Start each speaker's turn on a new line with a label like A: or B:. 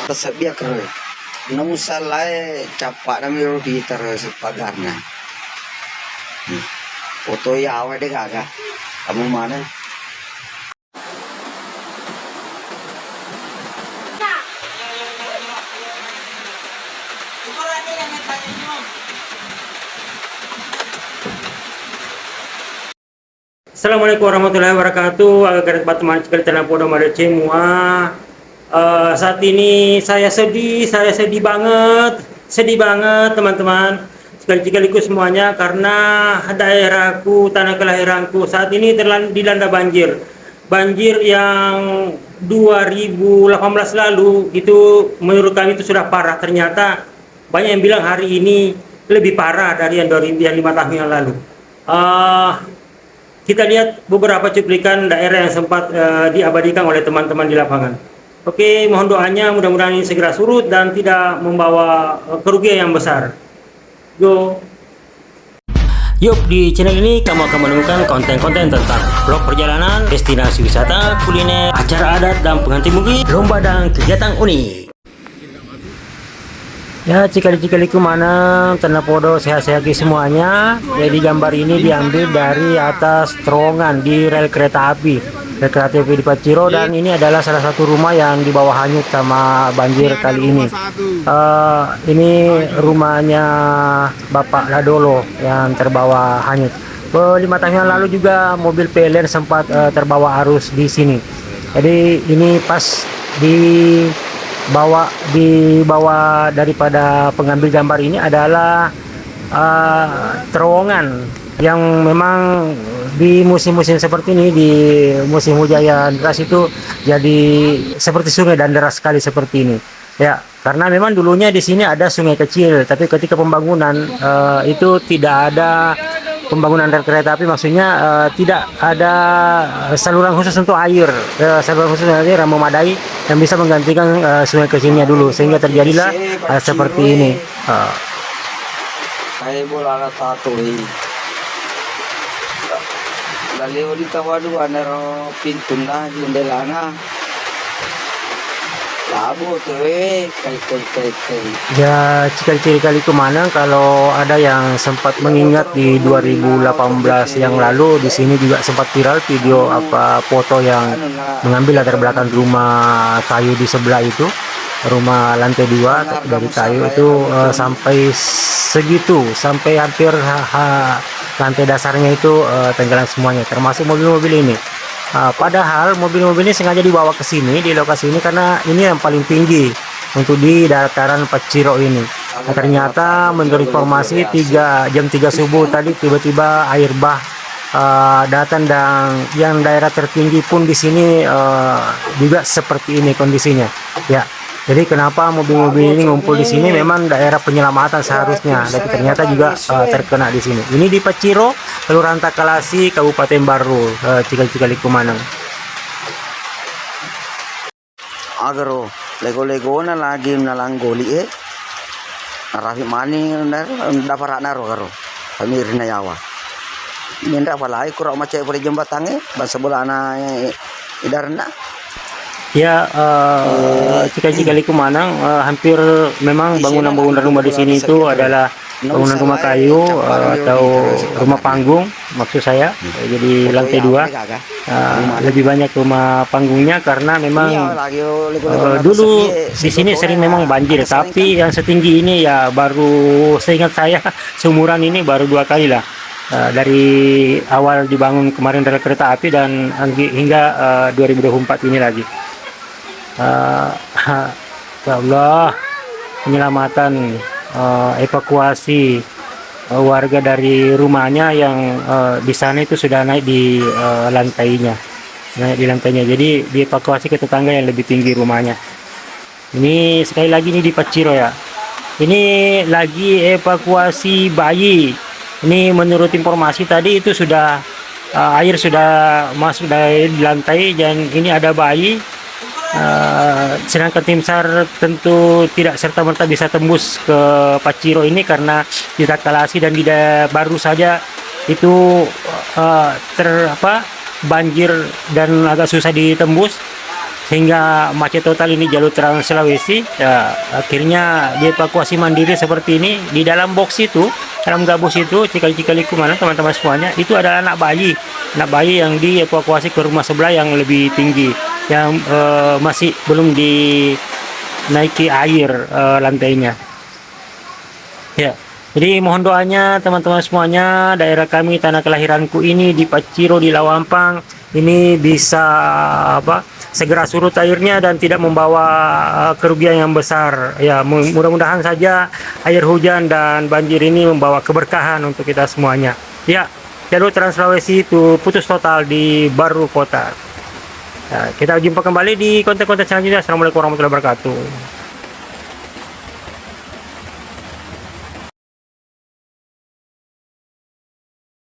A: Pasabia karo. Nung salay capak na miro di terus pagarna. Foto ya awal deh kagak. Kamu mana?
B: Assalamualaikum warahmatullahi wabarakatuh. Agak teman sekali tanah podo mada semua. Saat ini saya sedih banget teman-teman. Sekaligus semuanya karena daerahku, tanah kelahiranku saat ini dilanda banjir. Banjir yang 2018 lalu itu menurut kami itu sudah parah. Ternyata banyak yang bilang hari ini lebih parah dari yang 5 tahun yang lalu. Kita lihat beberapa cuplikan daerah yang sempat diabadikan oleh teman-teman di lapangan. Oke, mohon doanya mudah-mudahan ini segera surut dan tidak membawa kerugian yang besar. Go! Yuk, di channel ini kamu akan menemukan konten-konten tentang vlog perjalanan, destinasi wisata, kuliner, acara adat dan pengantin mugi, lomba dan kegiatan unik. Ya, cikali-cikaliku mana tanah podo sehat-sehat semuanya. Jadi gambar ini diambil dari atas terowongan di rel kereta api di Paciro, dan ini adalah salah satu rumah yang di bawah hanyut sama banjir kali ini. Ini rumahnya Bapak Ladolo yang terbawa hanyut. 5 tahun yang lalu juga mobil PLN sempat terbawa arus di sini. Jadi ini pas di bawah daripada pengambil gambar ini adalah terowongan yang memang di musim-musim seperti ini, di musim hujan yang deras itu jadi seperti sungai dan deras sekali seperti ini ya, karena memang dulunya di sini ada sungai kecil, tapi ketika pembangunan itu tidak ada pembangunan rel kereta api, maksudnya tidak ada saluran khusus untuk air, saluran khusus untuk air yang memadai yang bisa menggantikan sungai kecilnya dulu, sehingga terjadilah seperti ini.
A: Kayak bola tato ini. Lalu di tawadu anero pintu na jendela na. Labu tuh kai.
B: Ya, cikali kemana kalau ada yang sempat mengingat di 2018 yang lalu, di sini juga sempat viral video foto yang mengambil latar belakang rumah kayu di sebelah itu, rumah lantai 2 dari kayu itu sampai segitu, sampai hampir lantai dasarnya itu tenggelam semuanya, termasuk mobil-mobil ini. Padahal mobil-mobil ini sengaja dibawa ke sini, di lokasi ini, karena ini yang paling tinggi untuk di dataran Paciro ini. Nah, ternyata menurut informasi jam 3 subuh tadi tiba-tiba air bah datang, dan yang daerah tertinggi pun di sini juga seperti ini kondisinya. Ya. Jadi kenapa mobil-mobil ini ngumpul di sini? Memang daerah penyelamatan seharusnya, tapi ternyata juga terkena di sini. Ini di Paciro, Kelurahan Takalasi, Kabupaten Baru, Cikali Kumanang.
A: Agaro lego na lagi nalanggoli narafi mani dapat naro karo pamir na yawa. Minda palai kurang macam pada jembatannya bahasa bola na idarna.
B: Ya, Cikali Kumanang hampir memang bangunan-bangunan rumah di sini itu adalah bangunan rumah kayu atau rumah panggung, maksud saya. Jadi lantai 2 lebih banyak rumah panggungnya, karena memang dulu di sini sering memang banjir, tapi yang setinggi ini ya baru, seingat saya seumuran ini baru 2 kali lah. Dari awal dibangun kemarin rel kereta api dan hingga 2024 ini lagi. Ya Allah, penyelamatan, evakuasi warga dari rumahnya yang di sana itu sudah naik di lantainya, jadi dievakuasi ke tetangga yang lebih tinggi rumahnya. Ini sekali lagi ini di Paciro ya, ini lagi evakuasi bayi. Ini menurut informasi tadi itu sudah air sudah masuk dari lantai, dan ini ada bayi. Sedangkan tim SAR tentu tidak serta-merta bisa tembus ke Paciro ini karena di Takalasi dan baru saja itu banjir dan agak susah ditembus, sehingga macet total ini jalur Trans Sulawesi. Ya, akhirnya dievakuasi mandiri seperti ini. Di dalam box itu, dalam gabus itu, Cikal-Cikal Kumanan, teman-teman semuanya, itu adalah anak bayi yang dievakuasi ke rumah sebelah yang lebih tinggi, yang masih belum dinaiki air lantainya. Ya, jadi mohon doanya teman-teman semuanya, daerah kami, tanah kelahiranku ini di Paciro di Lawampang ini bisa segera surut airnya dan tidak membawa kerugian yang besar. Ya, mudah-mudahan saja air hujan dan banjir ini membawa keberkahan untuk kita semuanya. Ya, jalur Trans Sulawesi itu putus total di Baru Kota. Ya, kita jumpa kembali di konten-konten selanjutnya. Assalamualaikum warahmatullahi wabarakatuh.